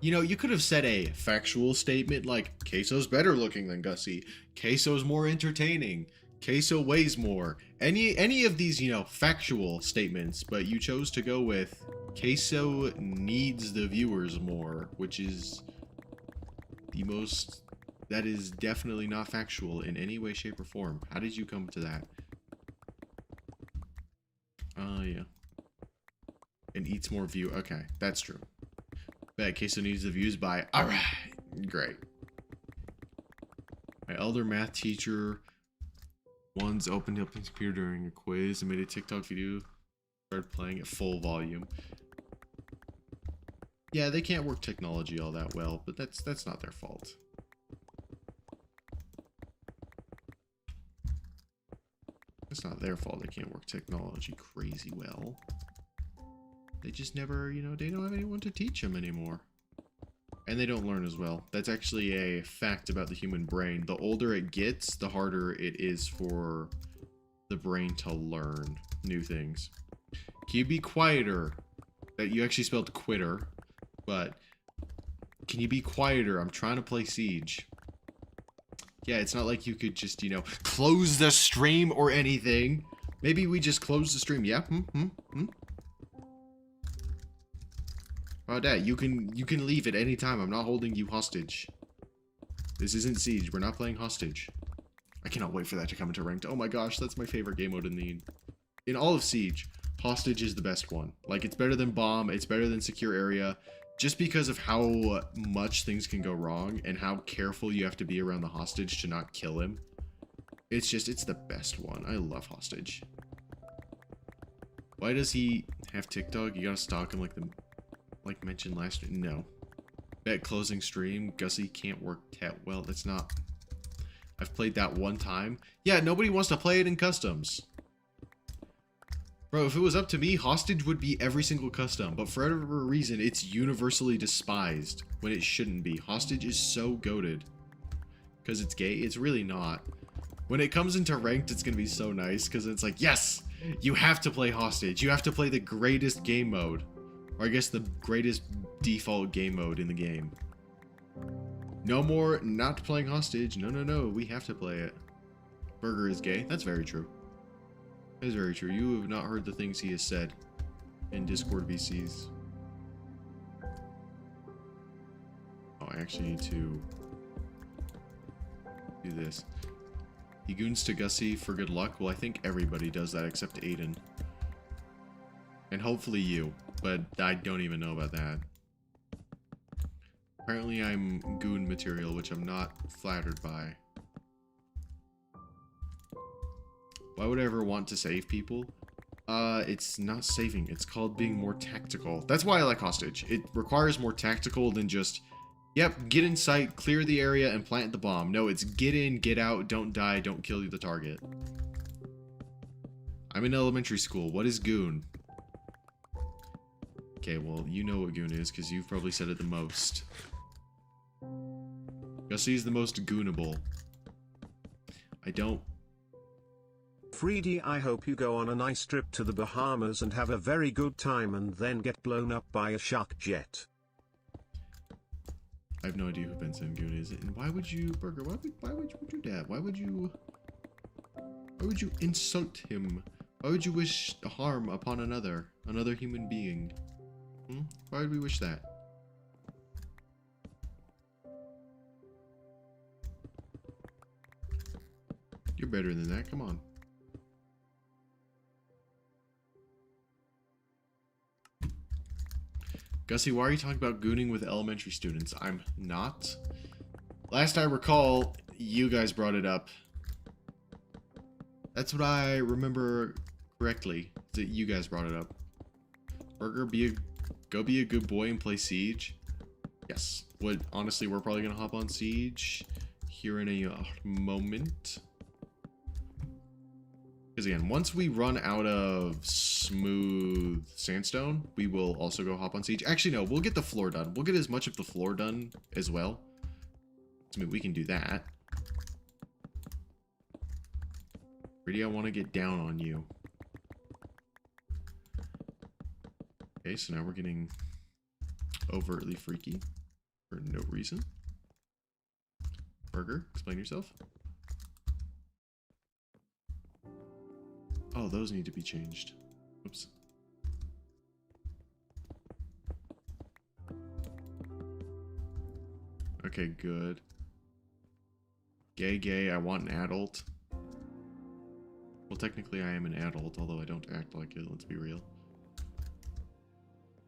You know, you could have said a factual statement like, Queso's better looking than Gussie. Queso's more entertaining. Queso weighs more. Any of these, you know, factual statements, but you chose to go with Queso needs the viewers more, which is the most... That is definitely not factual in any way, shape, or form. How did you come to that? Yeah. And eats more view. Okay, that's true. Bet Queso needs the views by... Alright, great. My elder math teacher once opened up his computer during a quiz and made a TikTok video. Started playing at full volume. Yeah, they can't work technology all that well, but that's not their fault. It's not their fault they can't work technology crazy well. They just never, you know, they don't have anyone to teach them anymore. And they don't learn as well. That's actually a fact about the human brain. The older it gets, the harder it is for the brain to learn new things. Can you be quieter? That you actually spelled quitter, but can you be quieter? I'm trying to play Siege. Yeah, it's not like you could just, you know, close the stream or anything. Maybe we just close the stream. Yeah. Oh, Dad, you can leave at any time. I'm not holding you hostage. This isn't Siege. We're not playing hostage. I cannot wait for that to come into ranked. Oh my gosh, that's my favorite game mode in all of Siege. Hostage is the best one. Like, it's better than bomb. It's better than secure area. Just because of how much things can go wrong and how careful you have to be around the hostage to not kill him. It's the best one. I love hostage. Why does he have TikTok? You gotta stalk him like mentioned last week. No. Bet closing stream. Gussie can't work tet well. That's not... I've played that one time. Yeah, nobody wants to play it in customs. Bro, if it was up to me, hostage would be every single custom, but for whatever reason, it's universally despised when it shouldn't be. Hostage is so goated. Because it's gay? It's really not. When it comes into ranked, it's going to be so nice, because it's like, yes! You have to play hostage. You have to play the greatest game mode. Or I guess the greatest default game mode in the game. No more not playing hostage. No, no, no. We have to play it. Burger is gay. That's very true. That is very true. You have not heard the things he has said in Discord VCs. Oh, I actually need to do this. He goons to Gussie for good luck. Well, I think everybody does that except Aiden. And hopefully you. But I don't even know about that. Apparently I'm goon material, which I'm not flattered by. Why would I ever want to save people? It's not saving. It's called being more tactical. That's why I like hostage. It requires more tactical than just, yep, get in sight, clear the area, and plant the bomb. No, it's get in, get out, don't die, don't kill the target. I'm in elementary school. What is goon? Okay, well, you know what goon is, because you've probably said it the most. Gussie's the most goonable. I don't... Freedy, I hope you go on a nice trip to the Bahamas and have a very good time and then get blown up by a shark jet. I have no idea who Benson Goon is, and why would you, Burger, why would you do that? Why would you insult him? Why would you wish harm upon another human being? Why would we wish that? You're better than that, come on. Gussie, why are you talking about gooning with elementary students? I'm not. Last I recall, you guys brought it up. That's what I remember correctly, that you guys brought it up. Burger, go be a good boy and play Siege. Yes. Honestly, we're probably gonna hop on Siege here in a moment. Because again, once we run out of smooth sandstone, we will also go hop on siege. Actually, no, we'll get the floor done. We'll get as much of the floor done as well. I mean, we can do that. Really, I want to get down on you. Okay, so now we're getting overtly freaky for no reason. Burger, explain yourself. Oh, those need to be changed. Oops. Okay, good. Gay, gay, I want an adult. Well, technically I am an adult, although I don't act like it, let's be real.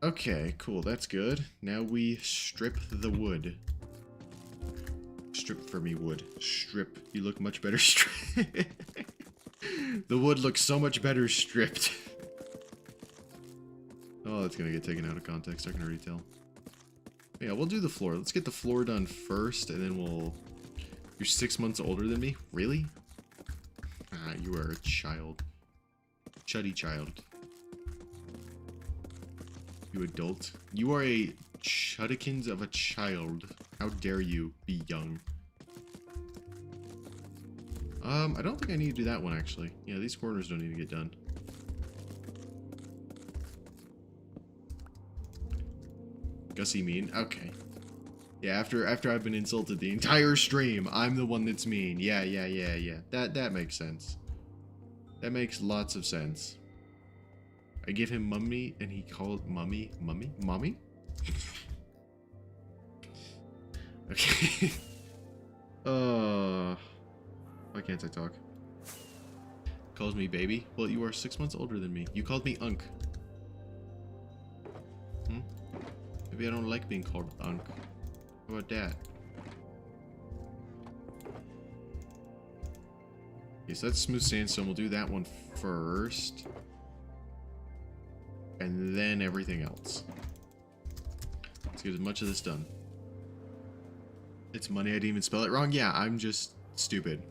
Okay, cool, that's good. Now we strip the wood. Strip for me, wood. Strip. You look much better stripped. The wood looks so much better stripped. Oh, that's gonna get taken out of context, I can already tell. Yeah, we'll do the floor. Let's get the floor done first, and then we'll... You're 6 months older than me? Really? Ah, you are a child. Chuddy child. You adult. You are a chuddikins of a child. How dare you be young? I don't think I need to do that one, actually. Yeah, these corners don't need to get done. Gussie mean? Okay. Yeah, after I've been insulted the entire stream, I'm the one that's mean. Yeah. That makes sense. That makes lots of sense. I give him mummy, and he called mummy? Mommy? Okay. Why can't I talk? Calls me baby. Well, you are 6 months older than me. You called me Unk. Maybe I don't like being called Unk. How about that? Okay, so that's smooth sandstone. We'll do that one first. And then everything else. Let's get as much of this done. It's money. I didn't even spell it wrong. Yeah, I'm just stupid.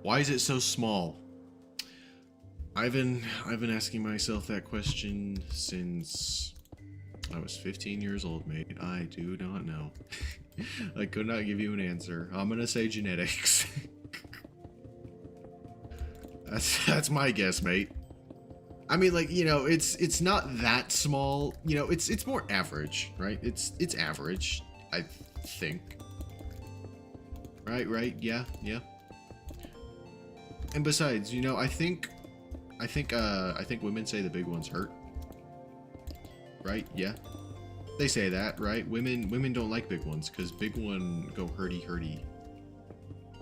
Why is it so small? I've been asking myself that question since I was 15 years old, mate. I do not know. I could not give you an answer. I'm gonna say genetics. That's my guess, mate. I mean, like, you know, it's not that small. You know, it's more average, right? It's average, I think. Right, yeah. And besides, you know, I think women say the big ones hurt. Right? Yeah. They say that, right? Women don't like big ones because big one go hurty.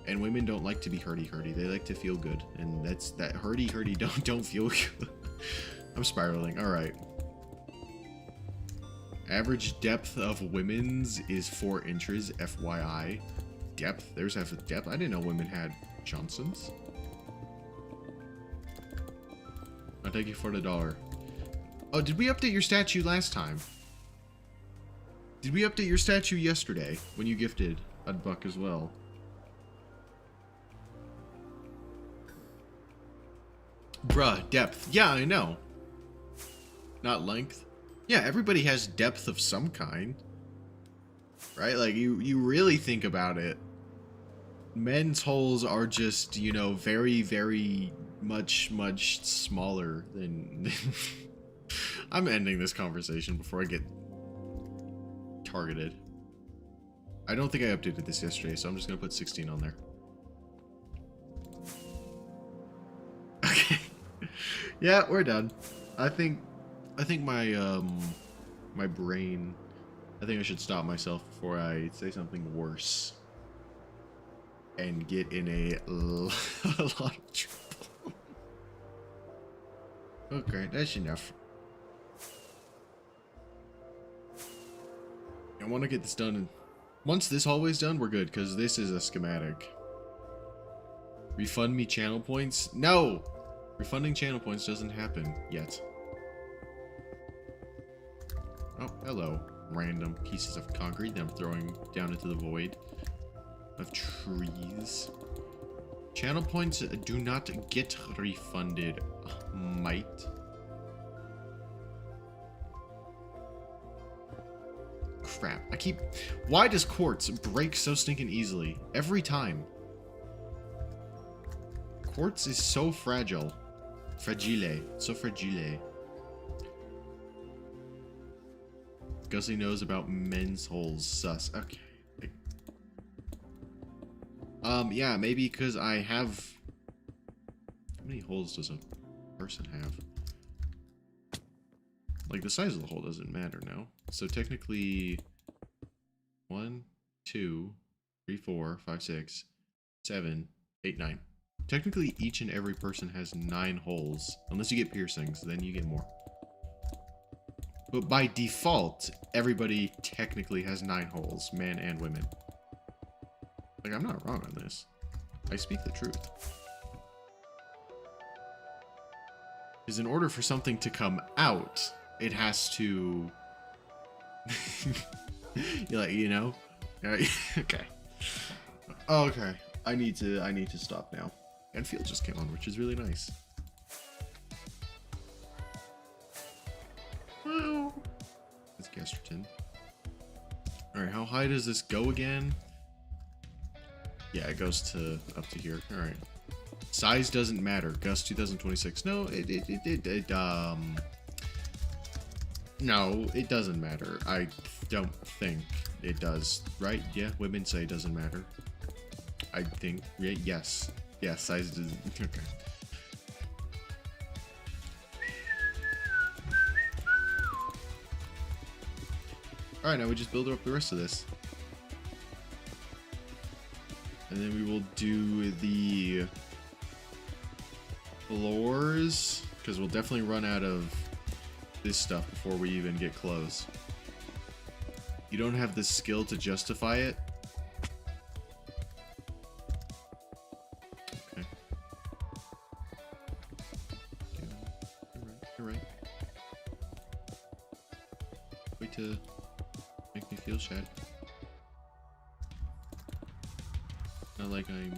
And women don't like to be hurty. They like to feel good. And that's that hurty don't feel good. I'm spiraling. All right. Average depth of women's is 4 inches, FYI. Depth? There's half a depth. I didn't know women had Johnsons. I'll take you for the $1. Oh, did we update your statue last time? Did we update your statue yesterday when you gifted a buck as well? Bruh, depth. Yeah, I know. Not length. Yeah, everybody has depth of some kind. Right? Like, you really think about it. Men's holes are just, you know, very, very much smaller than... I'm ending this conversation before I get targeted. I don't think I updated this yesterday, so I'm just gonna put 16 on there. Okay. Yeah, we're done. I think my my brain, I think I should stop myself before I say something worse and get in a lot of trouble. Okay, that's enough. I want to get this done, and once this hallway's done, we're good, because this is a schematic. Refund me channel points? No! Refunding channel points doesn't happen yet. Oh, hello. Random pieces of concrete that I'm throwing down into the void of trees. Channel points do not get refunded. Might. Crap. Why does quartz break so stinking easily? Every time. Quartz is so fragile. Fragile. So fragile. Gussie knows about men's holes. Sus. Okay. Yeah, maybe because I have... How many holes does a person have? Like, the size of the hole doesn't matter now. So technically... 1, 2, 3, 4, 5, 6, 7, 8, 9. Technically, each and every person has 9 holes. Unless you get piercings, then you get more. But by default, everybody technically has 9 holes, men and women. Like, I'm not wrong on this. I speak the truth. Because in order for something to come out, it has to... You're like, you know? Okay. Okay. I need to stop now. And Field just came on, which is really nice. Wow. It's Gasterton. Alright, how high does this go again? Yeah, it goes to up to here. Alright. Size doesn't matter. Gus 2026. No, no, it doesn't matter. I don't think it does. Right? Yeah, women say it doesn't matter. I think, yeah, yes. Yeah, size doesn't, okay. Alright, now we just build up the rest of this. And then we will do the floors, because we'll definitely run out of this stuff before we even get close. You don't have the skill to justify it. Okay. You're right. Wait to make me feel sad. Not like I'm...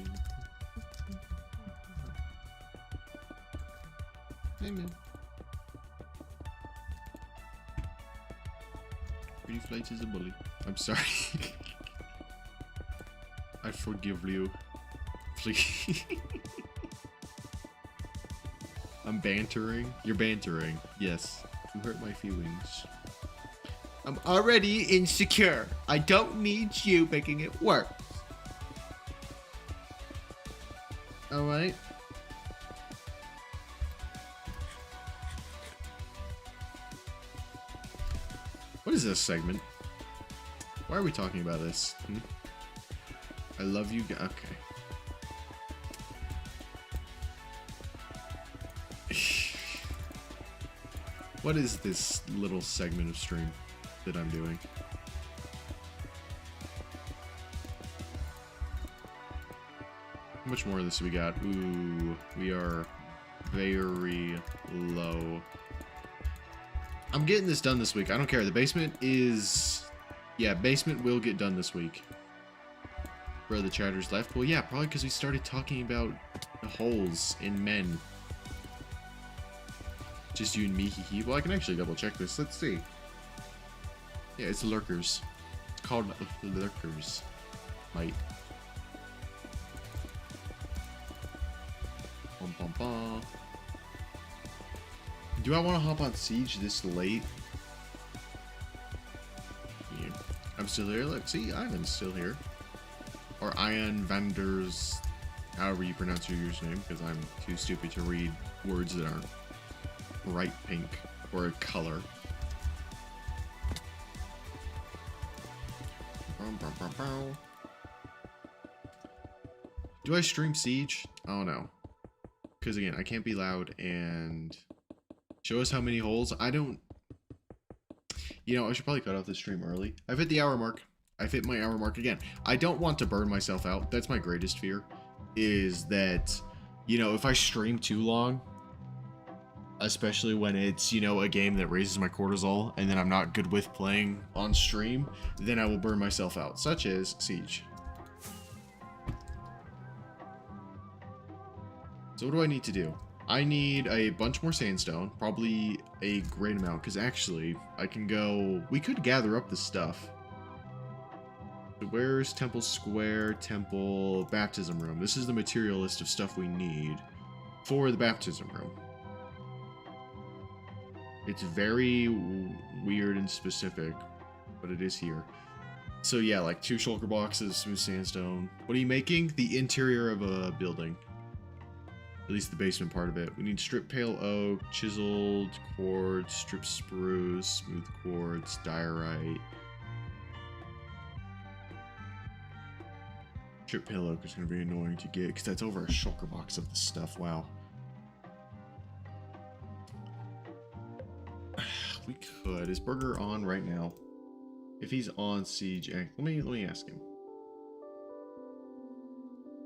Amen. Pretty Flight is a bully. I'm sorry. I forgive you. Please. I'm bantering. You're bantering. Yes. You hurt my feelings. I'm already insecure. I don't need you making it worse. Alright. What is this segment? Why are we talking about this? I love you. Okay. What is this little segment of stream that I'm doing? How much more of this we got? Ooh, we are very low. I'm getting this done this week. I don't care. The basement is... Yeah, basement will get done this week. Bro, the chatter's left. Well, yeah, probably because we started talking about the holes in men. Just you and me, hee hee. Well, I can actually double check this. Let's see. Yeah, it's lurkers. It's called lurkers. Might. Bum, bum, bum. Do I want to hop on Siege this late? Yeah. I'm still here. Look, see, Ivan's still here. Or Ian Vanders, however you pronounce your username, because I'm too stupid to read words that aren't bright pink or a color. Do I stream Siege? Oh no. Because again, I can't be loud and show us how many holes. I don't... You know, I should probably cut off the stream early. I've hit the hour mark. I've hit my hour mark again. I don't want to burn myself out. That's my greatest fear. Is that, you know, if I stream too long, especially when it's, you know, a game that raises my cortisol and then I'm not good with playing on stream, then I will burn myself out, such as Siege. So what do I need to do? I need a bunch more sandstone, probably a great amount, because actually, I can go... We could gather up the stuff. So where's Temple Square, Temple, Baptism Room? This is the material list of stuff we need for the Baptism Room. It's very weird and specific, but it is here. So yeah, like 2 shulker boxes, smooth sandstone. What are you making? The interior of a building. At least the basement part of it. We need strip pale oak, chiseled quartz, strip spruce, smooth quartz, diorite. Strip pale oak is going to be annoying to get because that's over a shulker box of the stuff. Wow. We could. Is Burger on right now? If he's on Siege, let me ask him.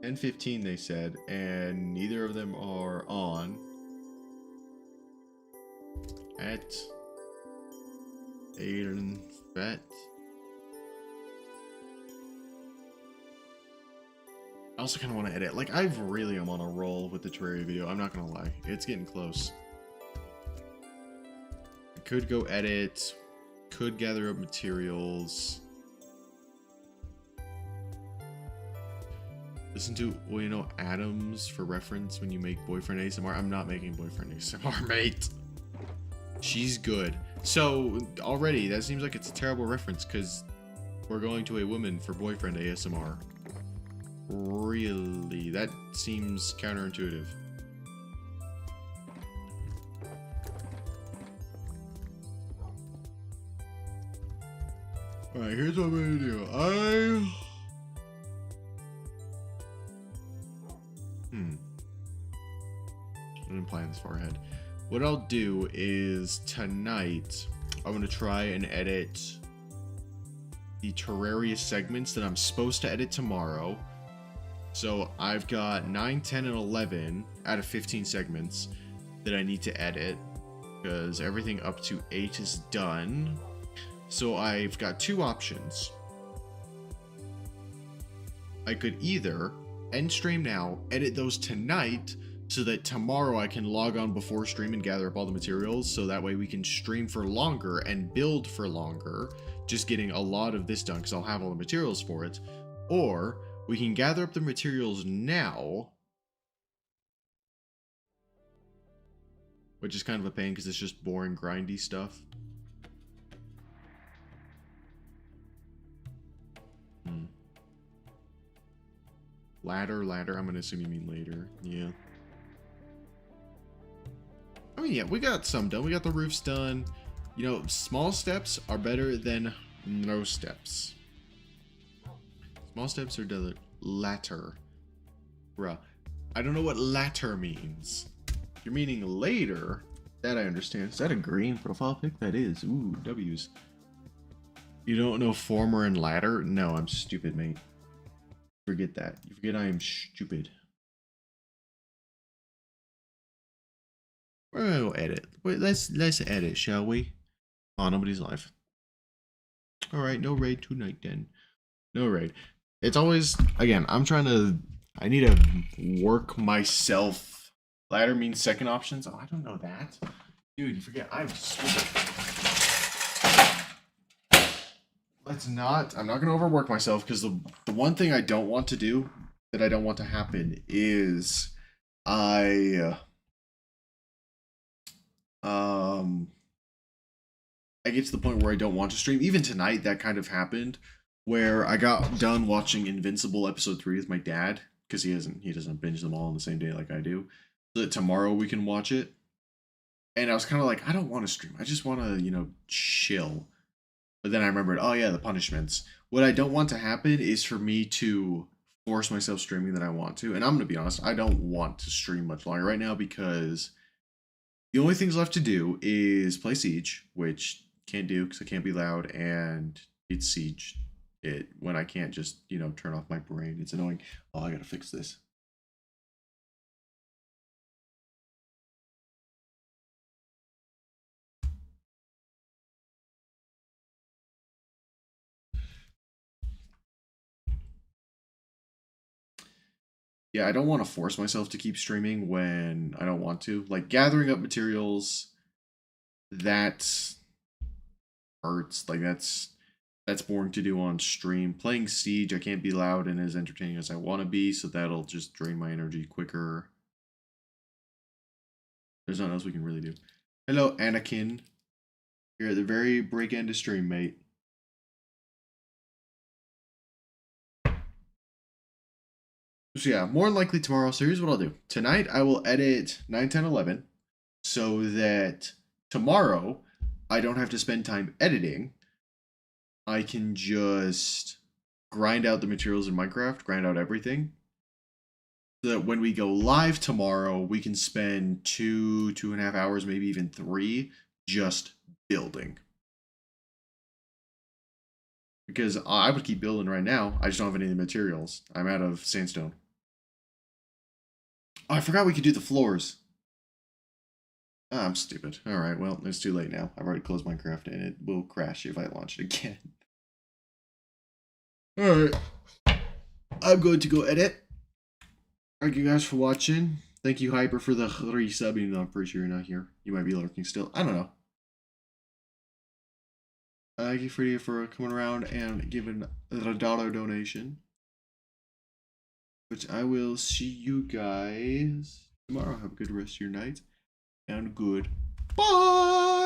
10:15 they said, and neither of them are on. At Aiden Vet. I also kind of want to edit. Like, I really am on a roll with the Terraria video. I'm not gonna lie, it's getting close. I could go edit. Could gather up materials. Listen to, well, you know, Adams for reference when you make boyfriend ASMR. I'm not making boyfriend ASMR, mate. She's good. So, already, that seems like it's a terrible reference because we're going to a woman for boyfriend ASMR. Really? That seems counterintuitive. Alright, here's what I'm gonna do. I didn't plan this far ahead. What I'll do is tonight, I'm gonna try and edit the Terraria segments that I'm supposed to edit tomorrow. So I've got 9, 10, and 11 out of 15 segments that I need to edit because everything up to 8 is done. So I've got 2 options. I could either end stream now, edit those tonight, so that tomorrow I can log on before stream and gather up all the materials, so that way we can stream for longer and build for longer, just getting a lot of this done because I'll have all the materials for it. Or we can gather up the materials now, which is kind of a pain because it's just boring, grindy stuff. Ladder, I'm gonna assume you mean later. Yeah. I mean, yeah, we got some done. We got the roofs done. You know, small steps are better than no steps. Small steps are the latter. Bruh. I don't know what latter means. If you're meaning later, that I understand. Is that a green profile pic? That is. Ooh, W's. You don't know former and latter? No, I'm stupid, mate. Forget that. You forget I am stupid. We're gonna go edit. Wait, let's edit, shall we? Oh, nobody's live. Alright, no raid tonight then. No raid. It's always, again, I need to work myself. Ladder means second options. Oh, I don't know that. Dude, you forget, I'm stupid. I'm not gonna overwork myself because the one thing I don't want to do, that I don't want to happen, is I get to the point where I don't want to stream. Even tonight, that kind of happened, where I got done watching Invincible episode 3 with my dad, because he doesn't binge them all on the same day like I do, so that tomorrow we can watch it. And I was kind of like, I don't want to stream. I just want to, you know, chill. But then I remembered, oh yeah, the punishments. What I don't want to happen is for me to force myself streaming that I want to. And I'm going to be honest, I don't want to stream much longer right now because the only things left to do is play Siege, which can't do because I can't be loud, and beat Siege when I can't just, you know, turn off my brain. It's annoying. Oh, I got to fix this. Yeah, I don't want to force myself to keep streaming when I don't want to. Like, gathering up materials, that hurts. Like, that's boring to do on stream. Playing Siege, I can't be loud and as entertaining as I want to be, so that'll just drain my energy quicker. There's nothing else we can really do. Hello, Anakin. You're at the very break end of stream, mate. So yeah, more than likely tomorrow. So here's what I'll do. Tonight I will edit 9, 10, 11 so that tomorrow I don't have to spend time editing. I can just grind out the materials in Minecraft, grind out everything. So that when we go live tomorrow, we can spend 2.5 hours, maybe even 3, just building. Because I would keep building right now. I just don't have any of the materials. I'm out of sandstone. Oh, I forgot we could do the floors. Oh, I'm stupid. Alright, well, it's too late now. I've already closed Minecraft and it will crash if I launch it again. Alright. I'm going to go edit. Thank you guys for watching. Thank you, Hyper, for the resub, even though I'm pretty sure you're not here. You might be lurking still. I don't know. Thank you, Freddie, for coming around and giving a dollar donation. Which I will see you guys tomorrow. Have a good rest of your night. And good. Bye!